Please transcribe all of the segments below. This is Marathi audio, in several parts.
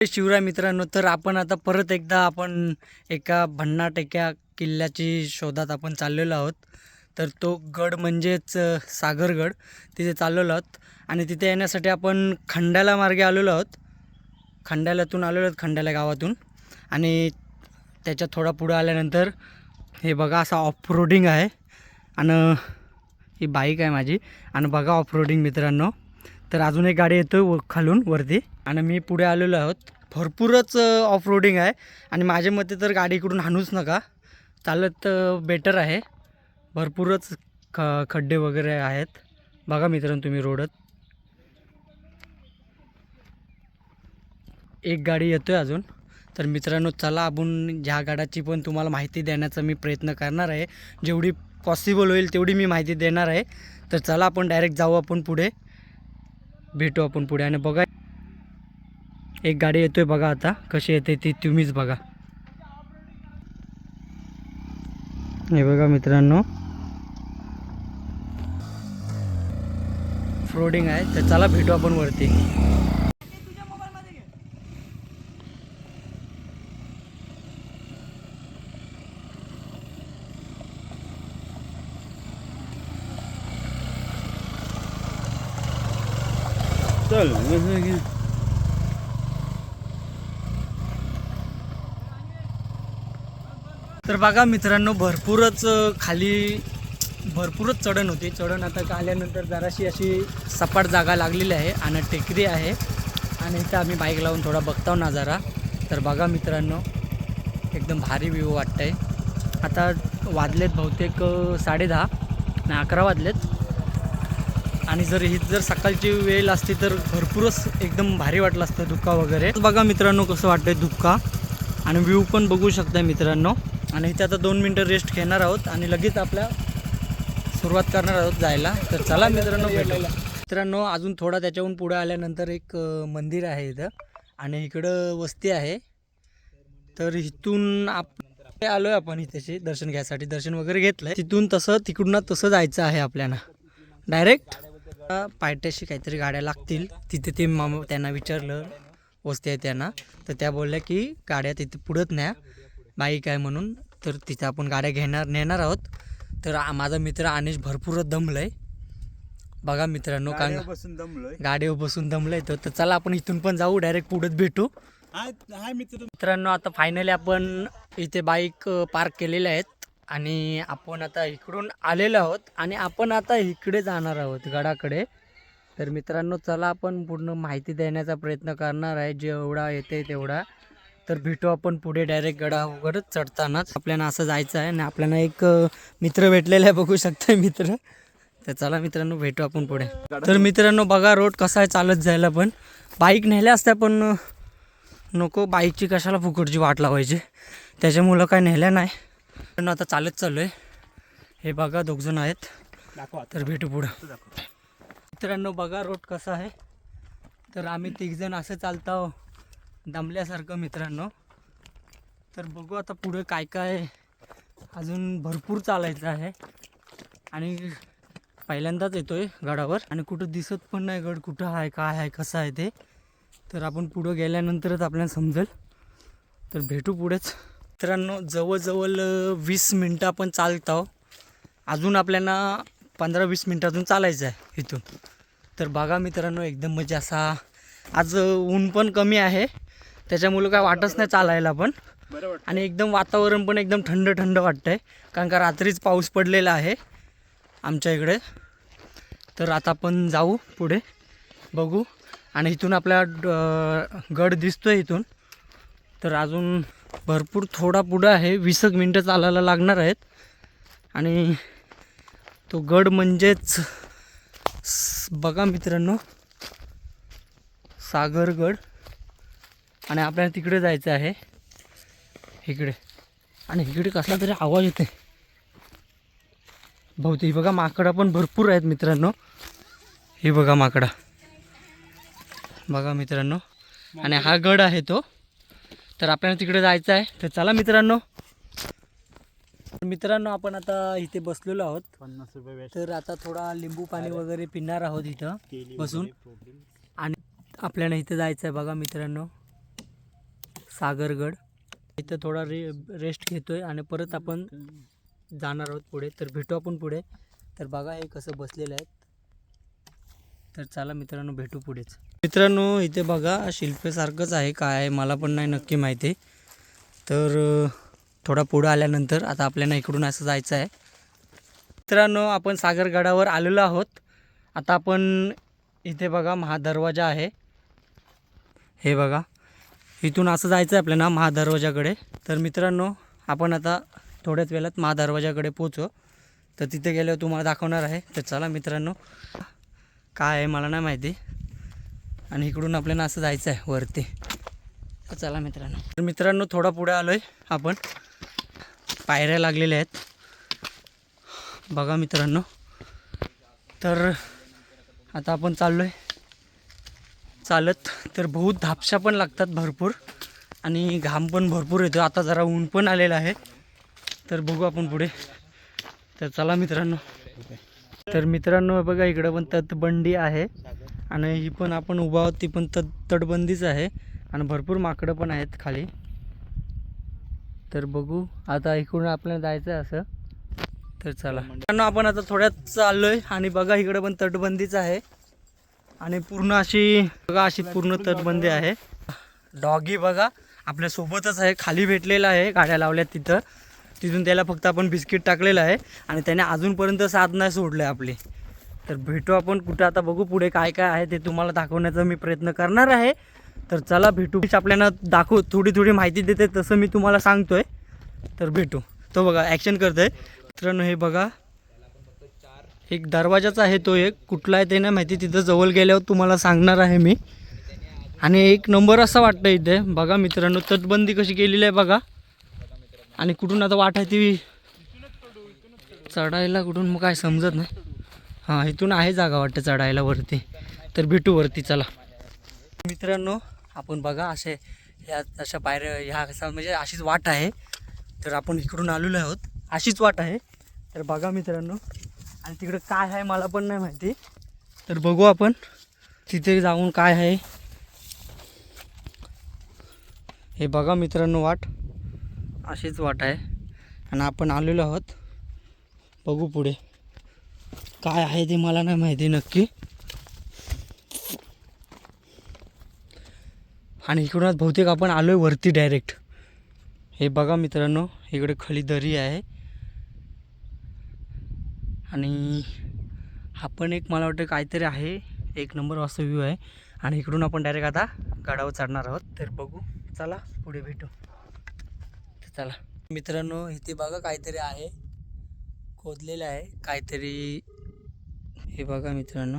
शिवराय मित्रांनो, तर आपण आता परत एकदा आपण एका भन्नाट एका किल्ल्याची शोधात आपण चाललेलो आहोत. तर तो गड म्हणजेच सागरगड, तिथे चाललेलो आहोत. आणि तिथे येण्यासाठी आपण खंडाला मार्गे आलेलो आहोत. खंडाल्यातून आलेलो आहोत, खंडाला गावातून. आणि त्याच्या थोडा पुढं आल्यानंतर हे बघा असा ऑफ रोडिंग आहे. आणि ही बाईक आहे माझी. आणि बघा ऑफ रोडिंग मित्रांनो. तर अजून एक गाडी येतो खालून वरती. आणि मी पुढे आलेलो आहोत. भरपूरच ऑफ रोडिंग आहे. आणि माझ्या मते तर गाडीकडून हाणूच नका, चालत बेटर आहे. भरपूरच खड्डे वगैरे आहेत. बघा मित्रांनो तुम्ही रोडत. एक गाडी येतोय अजून. तर मित्रांनो चला, आपण ह्या गाड्याची पण तुम्हाला माहिती देण्याचा मी प्रयत्न करणार आहे. जेवढी पॉसिबल होईल तेवढी मी माहिती देणार आहे. तर चला आपण डायरेक्ट जाऊ, आपण पुढे भेटू आपण पुढे. आणि बघा एक गाडी येतोय बघा, आता कशी येते ती तुम्हीच बघा. हे बघा मित्रांनो रोडिंग आहे. तर चला भेटू आपण वरती. चल तर बघा मित्रांनो, भरपूरच चढण होती. चढण आता आल्यानंतर जराशी अशी सपाट जागा लागलेली आहे आणि टेकरी आहे. आणि इथं आम्ही बाईक लावून थोडा बघताव नजारा. तर बघा मित्रांनो, एकदम भारी व्ह्यू वाटतं आहे. आता वाजलेत बहुतेक 10:30 आणि 11 वाजलेत. आणि जर सकाळची वेळ असती तर भरपूरच एकदम भारी वाटलं असतं धुक्का वगैरे. बघा मित्रांनो कसं वाटतंय धुक्का. आणि व्ह्यू पण बघू शकता मित्रांनो. आणि इथे आता 2 मिनटं रेस्ट घेणार आहोत आणि लगेच आपल्या सुरुवात करणार आहोत जायला. तर चला मित्रांनो भेटायला. मित्रांनो अजून थोडा त्याच्याहून पुढे आल्यानंतर एक मंदिर आहे इथं. आणि इकडं वस्ती आहे. तर इथून आलोय आपण इथेशी दर्शन घ्यायसाठी. दर्शन वगैरे घेतलंय. तिकडून तसं जायचं आहे आपल्याला डायरेक्ट. पायथ्याशी काहीतरी गाड्या लागतील तिथे. ते त्यांना विचारलं वस्ती आहे त्यांना. तर त्या बोलल्या की गाड्या तिथे पुढत न्या, बाईक आहे म्हणून. तर तिथे आपण गाड्या नेणार आहोत. तर माझा मित्र अनिश भरपूरच दमलंय बघा मित्रांनो. गाडीवर बसून दमलंय. तर चला आपण इथून पण जाऊ, डायरेक्ट पुढेच भेटू. मित्रांनो आता फायनली आपण इथे बाईक पार्क केलेल्या आहेत. आणि आपण आता इकडून आलेलो आहोत आणि आपण आता इकडे जाणार आहोत गडाकडे. तर मित्रांनो चला आपण पूर्ण माहिती देण्याचा प्रयत्न करणार आहे जेवढा येते तेवढा. तर भेटू आपण पुढे डायरेक्ट गडावर चढतानाच. आपल्याला असं जायचं आहे आणि आपल्याला एक मित्र भेटलेला आहे, बघू शकता मित्र. तर चला मित्रांनो भेटू आपण पुढे. तर मित्रांनो बघा रोड कसा आहे चालत जायला. पण बाईक नेल्या असत्या पण नको, बाईकची कशाला फुकटची वाट लावायची, त्याच्यामुळं काय नेल्या नाही. पण आता चालत चालू आहे. हे बघा 2 जण आहेत. तर भेटू पुढं. मित्रांनो बघा रोड कसा आहे. तर आम्ही 3 जण असं चालतो दमल्यासारखं मित्रांनो. तर बघू आता पुढे काय काय, अजून भरपूर चालायचं आहे. आणि पहिल्यांदाच येतोय गडावर आणि कुठं दिसत पण नाही गड कुठं आहे, काय आहे, कसं आहे ते. तर आपण पुढं गेल्यानंतरच आपल्याला समजेल. तर भेटू पुढेच. मित्रांनो जवळजवळ 20 मिनटं आपण चालतो. अजून आपल्याला 15-20 मिनटातून चालायचं आहे इथून. तर बघा मित्रांनो एकदम म्हणजे असा आज ऊन पण कमी आहे, त्याच्यामुळं काय वाटच नाही चालायला पण. आणि एकदम वातावरण पण एकदम थंड थंड वाटतं आहे, कारण का रात्रीच पाऊस पडलेला आहे आमच्या इकडे. तर आता आपण जाऊ पुढे बघू. आणि इथून आपला गड दिसतो आहे इथून. तर अजून भरपूर थोडा पुढं आहे, 20 मिनटं चालायला लागणार आहेत. आणि तो गड म्हणजेच बघा मित्रांनो सागरगड. आणि आपल्याला तिकडे जायचं आहे इकडे. आणि इकडे कसला तरी आवाज येते बहुतेक. बघा माकडा पण भरपूर आहेत मित्रांनो. हे बघा माकडा बघा मित्रांनो. आणि हा गड आहे तो. तर आपल्याला तिकडे जायचं आहे. तर चला मित्रांनो. मित्रांनो आपण आता इथे बसलेलो आहोत. 50 रुपये. तर आता थोडा लिंबू पाणी वगैरे पिणार आहोत इथं बसून. आणि आपल्याला इथे जायचं आहे बघा मित्रांनो. सागरगड. इथं थोडा रेस्ट घेतोय आणि परत आपण जाणार आहोत पुढे. तर भेटू आपण पुढे. तर बघा हे कसं बसलेलं आहे. तर चला मित्रांनो भेटू पुढेच. मित्रांनो इथे बघा शिल्पेसारखंच आहे, काय आहे मला पण नाही नक्की माहिती. तर थोडा पुढं आल्यानंतर आता आपल्याला इकडून असं जायचं आहे. मित्रांनो आपण सागरगडावर आलेलो आहोत. आता आपण इथे बघा महादरवाजा आहे, हे बघा इथून असं जायचं आहे आपल्याला महादरवाजाकडे. तर मित्रांनो आपण आता थोड्याच वेळात महादरवाजाकडे पोचू. तर तिथे गेल्यावर तुम्हाला दाखवणार आहे. तर चला मित्रांनो, काय आहे मला नाही माहिती. आणि इकडून आपल्याला असं जायचं आहे वरती. तर चला मित्रांनो. तर मित्रांनो थोडा पुढे आलो आहे आपण. पायऱ्या लागलेल्या आहेत बघा मित्रांनो. तर आता आपण चाललो आहे चालत. तर बहुत धापशा पण लागतात भरपूर आणि घाम पण भरपूर येतो. आता जरा ऊन पण आलेलं आहे. तर बघू आपण पुढे. तर चला मित्रांनो. तर मित्रांनो बघा इकडं पण तटबंदी आहे आणि ही पण आपण उभा आहोत ती पण तटबंदीच आहे आणि भरपूर माकडं पण आहेत खाली. तर बघू आता इकडून आपल्याला जायचं आहे असं. तर चला मित्रांनो आपण आता थोड्यात चाललोय आणि बघा इकडे पण तटबंदीच आहे आणि पूर्ण अशी बघा अशी पूर्ण तटबंदी आहे. डॉगी बघा आपल्या सोबतच आहे, खाली भेटलेला आहे, गाड्या लावल्यात तिथं. तिथून त्याला फक्त आपण बिस्किट टाकलेलं आहे आणि त्याने अजूनपर्यंत साथ नाही सोडले आपली. तर भेटू आपण कुठं आता बघू पुढे काय काय आहे ते तुम्हाला दाखवण्याचा मी प्रयत्न करणार आहे. तर चला भेटू. आपल्याला दाखवू थोडी माहिती देते तसं मी तुम्हाला सांगतोय. तर भेटू. तो बघा ॲक्शन करतोय. मित्रांनो हे बघा एक दरवाजाचा आहे, तो एक कुठला आहे ते नाही माहिती. तिथं जवळ गेल्यावर तुम्हाला सांगणार आहे मी. आणि एक नंबर असं वाटतं इथे बघा मित्रांनो. तटबंदी कशी केलेली आहे बघा. आणि कुठून आता वाट आहे ती चढायला, कुठून मग काय समजत नाही. हां इथून आहे जागा वाटतं चढायला वरती. तर भेटू वरती चला मित्रांनो. आपण बघा असे ह्या अशा पायऱ्या ह्या असा म्हणजे अशीच वाट आहे. तर आपण इकडून आलेलो आहोत, अशीच वाट आहे. तर बघा मित्रांनो आणि तिकडे काय आहे मला पण नाही माहिती. तर बघू आपण तिथे जाऊन काय आहे. हे बघा मित्रांनो वाट अशीच वाट आहे आणि आपण आलेलो आहोत. बघू पुढे काय आहे ते मला नाही माहिती नक्की. आणि इकडूनच बहुतेक आपण आलो आहे वरती डायरेक्ट. हे बघा मित्रांनो इकडे खाली दरी आहे आणि हा पण एक मला वाटतं काहीतरी आहे. एक नंबर वास्तव व्ह्यू आहे आणि इकडून आपण डायरेक्ट आता गडावर चढणार आहोत. तर बघू चला पुढे भेटू. तर चला मित्रांनो इथे बघा काहीतरी आहे, खोदलेलं आहे काहीतरी. हे बघा मित्रांनो.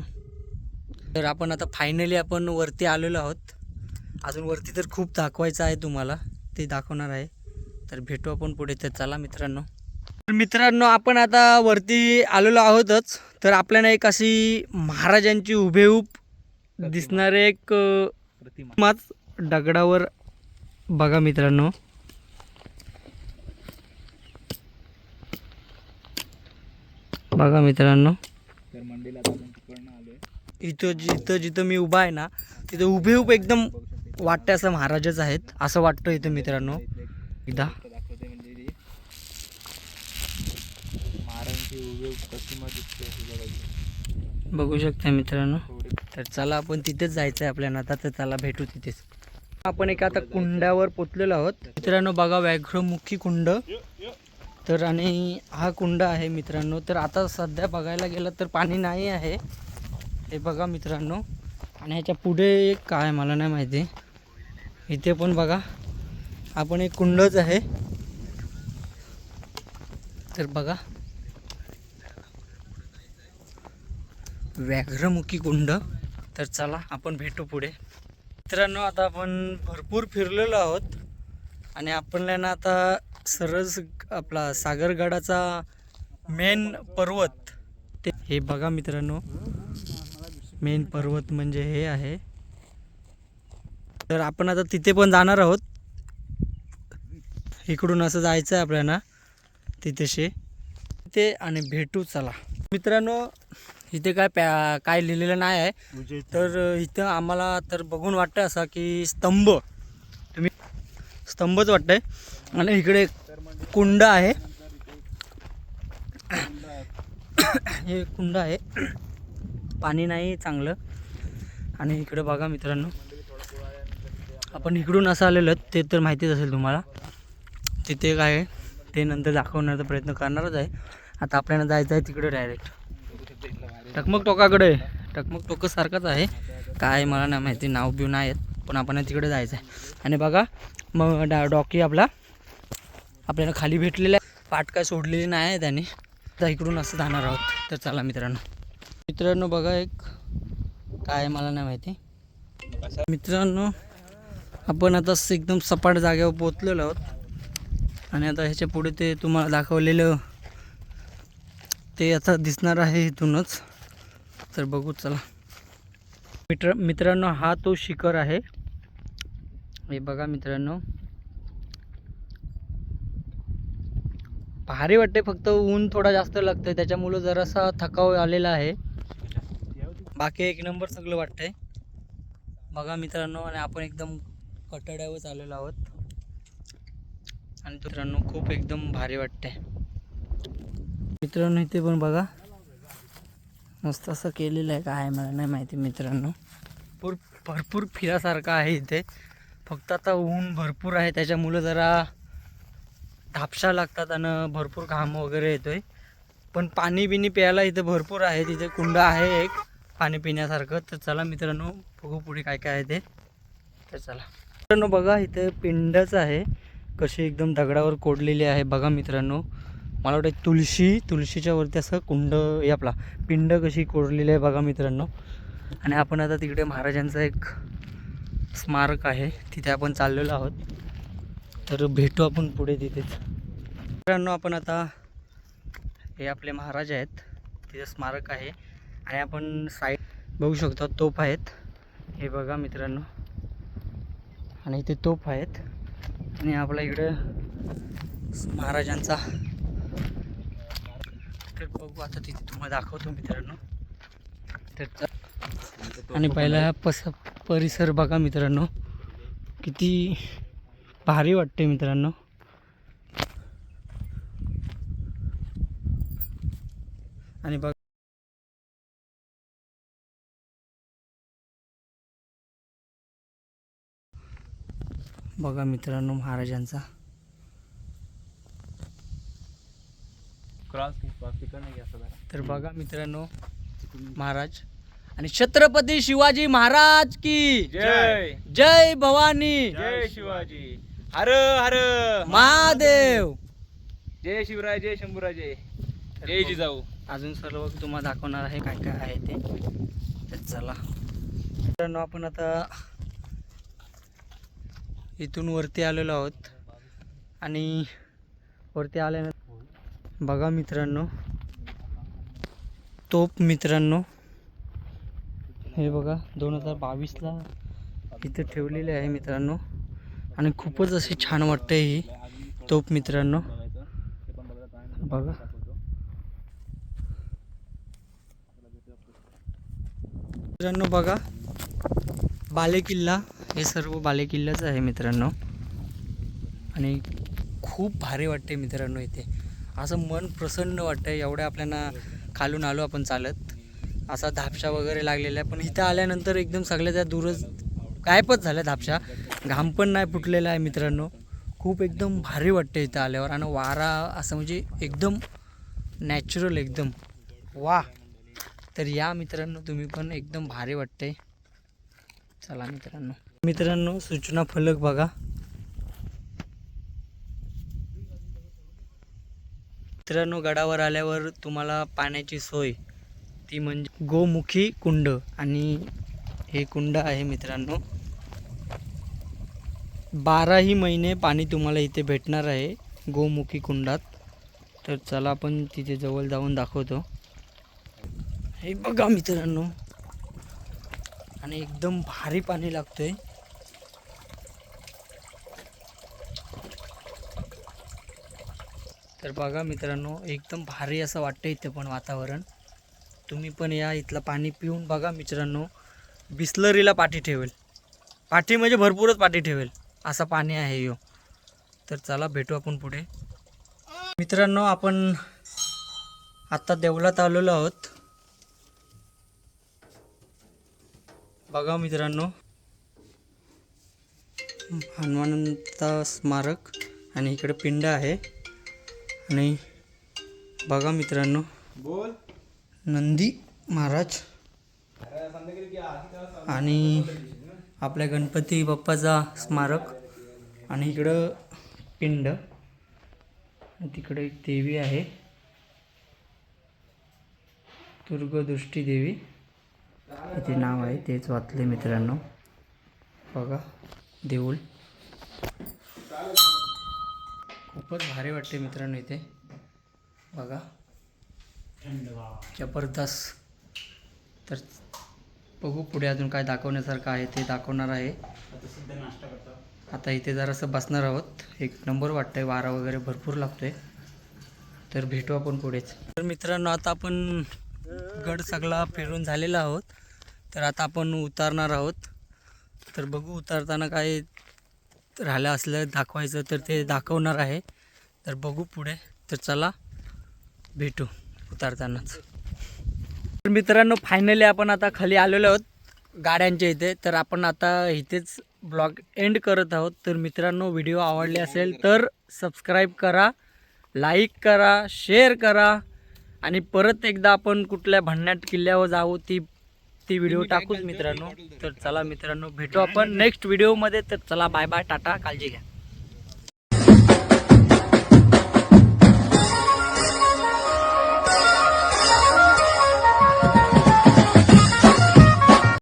तर आपण आता फायनली आपण वरती आलेलो आहोत. अजून वरती तर खूप दाखवायचं आहे तुम्हाला, ते दाखवणार आहे. तर भेटू आपण पुढे. तर चला मित्रांनो. तर मित्रांनो आपण आता वरती आलेलो आहोतच. तर आपल्याला एक अशी महाराजांची हुबेहूब दिसणारे एक प्रतिमा दगडावर बघा मित्रांनो. बघा मित्रांनो इथं जिथं मी उभा आहे ना तिथं हुबेहूब एकदम वाटतं असं महाराजच आहेत असं वाटतं इथं मित्रांनो. एकदा बघू शकता मित्रांनो. तर चला आपण तिथेच जायचं आहे आपल्याला आता. तर चला भेटू तिथेच. आपण एका आता कुंडावर पोचलेलो आहोत मित्रांनो. बघा व्याघ्रमुखी कुंड. तर आणि हा कुंड आहे मित्रांनो. तर आता सध्या बघायला गेलं तर पाणी नाही आहे, हे बघा मित्रांनो. आणि ह्याच्या पुढे एक काय मला नाही माहिती. इथे पण बघा आपण एक कुंडच आहे. तर बघा व्याघ्रमुखी कुंड. तर चला आपण भेटू पुढे मित्रांनो. आता आपण भरपूर फिरलेलो आहोत आणि आपल्याला आता सरस आपला सागरगडाचा मेन पर्वत ते हे बघा मित्रांनो. मेन पर्वत म्हणजे हे आहे. तर आपण आता तिथे पण जाणार आहोत. इकडून असं जायचं आहे आपल्याला तिथेशी ते आणि भेटू चला मित्रांनो. इथे काय लिहिलेलं नाही आहे. तर इथं आम्हाला तर बघून वाटतं असं की स्तंभ. तुम्ही स्तंभच वाटतंय. आणि इकडे कुंड आहे, हे कुंड आहे, पाणी नाही चांगलं. आणि इकडे बघा मित्रांनो, आपण इकडून असं आलेलो ते तर माहितीच असेल तुम्हाला. तिथे काय आहे ते नंतर दाखवण्याचा प्रयत्न करणारच आहे. आता आपल्याला जायचं आहे तिकडे डायरेक्ट टकमक टोकाकडे. टकमक टोकासारखंच आहे, काय मला नाही माहिती, नाव बिव नाही आहेत, पण आपण तिकडे जायचं आहे. आणि बघा मग डॉकी आपल्याला खाली भेटलेला आहे, पाठ काय सोडलेली नाही आहे त्याने. तर इकडून असं जाणार आहोत. तर चला मित्रांनो बघा एक काय मला नाही माहिती. मित्रांनो आपण आता एकदम सपाट जागेवर पोचलेलो आहोत. आणि आता ह्याच्या पुढे ते तुम्हाला दाखवलेलं ते आता दिसणार आहे इथूनच. तर बघू चला. मित्रांनो हा तो शिखर आहे, हे बघा मित्रांनो. भारी वाटते, फक्त ऊन थोडा जास्त लागतंय त्याच्यामुळं जरासा थकाव आलेला आहे. बाकी एक नंबर सगळं वाटतंय बघा मित्रांनो. आणि आपण एकदम कठड्यावर चाललेलो आहोत. आणि मित्रांनो खूप एकदम भारी वाटते मित्रांनो. इथे पण बघा मस्त असं केलेलं आहे, काय मला नाही माहिती मित्रांनो. भरपूर फिरासारखं आहे इथे, फक्त आता ऊन भरपूर आहे त्याच्यामुळं जरा धापशा लागतात आणि भरपूर घाम वगैरे येतोय. पण पाणी बिनी प्यायला इथे भरपूर आहे. तिथे कुंड आहे एक पाणी पिण्यासारखं. तर चला मित्रांनो बघू पुढे काय काय आहे ते. तर चला मित्रांनो बघा इथे पिंडच आहे, कशी एकदम दगडावर कोडलेली आहे बघा मित्रांनो. मला वाटतं तुळशीच्या वरती असं कुंड हे आपला पिंड कशी कोरलेली आहे बघा मित्रांनो. आणि आपण आता तिकडे महाराजांचं एक स्मारक आहे तिथे आपण चाललेलो आहोत. तर भेटू आपण पुढे तिथेच मित्रांनो. आपण आता हे आपले महाराज आहेत तिथे स्मारक आहे. आणि आपण साईड बघू शकतो तोफ आहेत हे बघा मित्रांनो. आणि इथे तोफ आहेत. आणि आपल्या इकडे महाराजांचा तर बघू आता तिथे तुम्हाला दाखवतो मित्रांनो. तर आणि पहिला हा परिसर बघा मित्रांनो, किती भारी वाटते मित्रांनो. आणि बघा मित्रांनो महाराजांचा तर बघा मित्रांनो महाराज. आणि छत्रपती शिवाजी महाराज की जय. जय भवानी, जय शिवाजी, हर हर महादेव. जय शिवराय, जय शंभूराजे, जय जिजाऊ. अजून सर्व तुम्हाला दाखवणार आहे काय काय आहे ते. तर चला मित्रांनो आपण आता इथून वरती आलेलो आहोत. आणि वरती आल्यानंतर बघा मित्रांनो तोप मित्रांनो, हे बघा 2022ला इथे ठेवलेले आहे मित्रांनो. आणि खूपच अशी छान वाटते ही तोप मित्रांनो बघा. मित्रांनो बघा बालेकिल्ला, हे सर्व बालेकिल्लाच आहे मित्रांनो. आणि खूप भारी वाटते मित्रांनो इथे, असं मन प्रसन्न वाटतं. एवढ्या आपल्याला खालून आलो आपण चालत, असा धापशा वगैरे लागलेला आहे. पण इथं आल्यानंतर एकदम सगळ्या त्या दूरच गायबच झाल्या धापशा, घाम पण नाही फुटलेला आहे मित्रांनो. खूप एकदम भारी वाटते इथं आल्यावर. आणि वारा असं म्हणजे एकदम नॅचरल एकदम वा. तर या मित्रांनो तुम्ही पण, एकदम भारी वाटते. चला मित्रांनो सूचना फलक बघा. मित्रांनो गडावर आल्यावर तुम्हाला पाण्याची सोय ती म्हणजे गोमुखी कुंड. आणि हे कुंड आहे मित्रांनो, 12ही महिने पाणी तुम्हाला इथे भेटणार आहे गोमुखी कुंडात. तर चला आपण तिथे जवळ जाऊन दाखवतो. हे बघा मित्रांनो, आणि एकदम भारी पाणी लागतंय. तर बघा मित्रांनो एकदम भारी असं वाटतं इथे पण वातावरण. तुम्ही पण या, इथलं पाणी पिऊन बघा मित्रांनो. बिस्लरीला पाठी ठेवेल, पाठी म्हणजे भरपूरच पाठी ठेवेल असं पाणी आहे यो. तर चला भेटू आपण पुढे. मित्रांनो, आपण आता देवळात आलेलो आहोत. बघा मित्रांनो, हनुमंत स्मारक आणि इकडे पिंड आहे. आणि बघा मित्रांनो, बोल. नंदी महाराज आणि आपल्या गणपती बाप्पाचा स्मारक आणि इकडं पिंड. तिकडे एक देवी आहे, दुर्गदृष्टी देवी इथे नाव आहे, तेच वाचले मित्रांनो. बघा देऊळ खूपच भारी वाटते मित्रांनो इथे. बघा जबरदस्त. तर बघू पुढे अजून काय दाखवण्यासारखं आहे ते दाखवणार आहे. आता इथे जरासं बसणार आहोत. एक नंबर वाटतंय, वारा वगैरे भरपूर लागतोय. तर भेटू आपण पुढेच. तर मित्रांनो, आता आपण गड सगळा फिरून झालेला आहोत. तर आता आपण उतरणार आहोत. तर बघू उतरताना काय राहिलं असलं दाखवायचं तर ते दाखवणार आहे. तर बघू पुढे. तर चला भेटू उतरतानाच. तर मित्रांनो, फायनली आपण आता खाली आलेलो आहोत गाड्यांच्या इथे. तर आपण आता इथेच ब्लॉग एंड करत आहोत. तर मित्रांनो, व्हिडिओ आवडले असेल तर सबस्क्राईब करा, लाईक करा, शेअर करा. आणि परत एकदा आपण कुठल्या भन्नाट किल्ल्यावर जाऊ ती व्हिडिओ टाकूच मित्रांनो. तर चला मित्रांनो, भेटू आपण नेक्स्ट व्हिडिओमध्ये. तर चला बाय बाय, टाटा, काळजी घ्या.